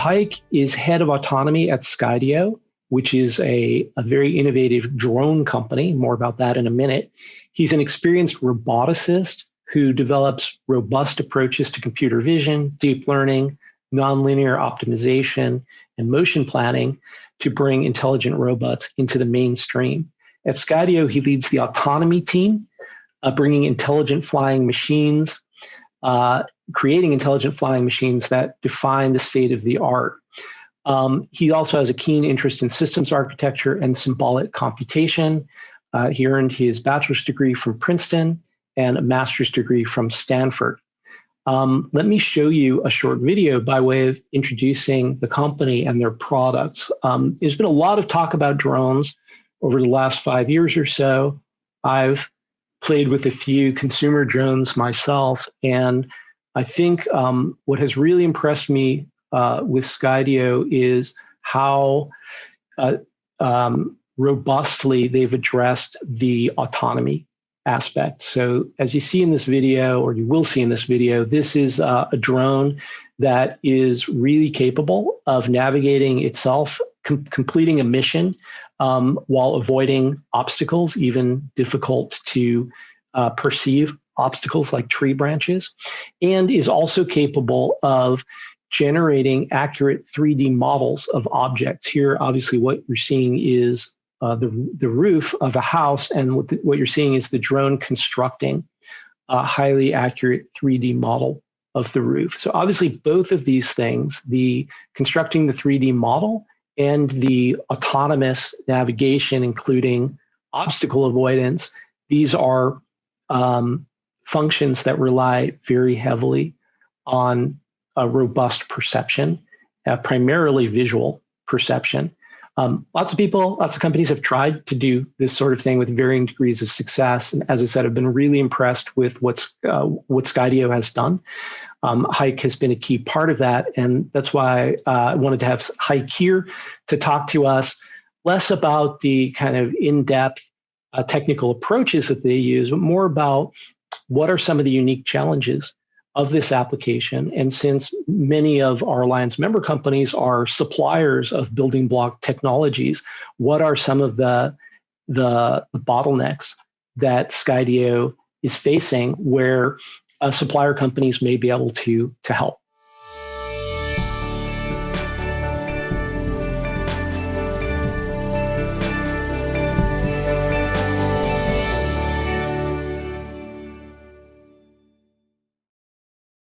Hayk is head of autonomy at Skydio, which is a very innovative drone company. More about that in a minute. He's an experienced roboticist who develops robust approaches to computer vision, deep learning, nonlinear optimization, and motion planning to bring intelligent robots into the mainstream. At Skydio, he leads the autonomy team, bringing intelligent flying machines, creating intelligent flying machines that define the state of the art. He also has a keen interest in systems architecture and symbolic computation. He earned his bachelor's degree from Princeton and a master's degree from Stanford. Let me show you a short video by way of introducing the company and their products. There's been a lot of talk about drones over the last 5 years or so. I've played with a few consumer drones myself, and I think what has really impressed me with Skydio is how robustly they've addressed the autonomy aspect. So as you see in this video, or you will see in this video, this is a drone that is really capable of navigating itself, completing a mission while avoiding obstacles, even difficult to perceive obstacles like tree branches, and is also capable of generating accurate 3D models of objects. Here, obviously, what you're seeing is the roof of a house, and what you're seeing is the drone constructing a highly accurate 3D model of the roof. So obviously, both of these things, the constructing the 3D model and the autonomous navigation, including obstacle avoidance, these are functions that rely very heavily on a robust perception, primarily visual perception. Lots of companies have tried to do this sort of thing with varying degrees of success. And as I said, I've been really impressed with what Skydio has done. Hayk has been a key part of that. And that's why I wanted to have Hayk here to talk to us less about the kind of in-depth technical approaches that they use, but more about what are some of the unique challenges of this application. And since many of our Alliance member companies are suppliers of building block technologies, what are some of the bottlenecks that Skydio is facing where supplier companies may be able to help?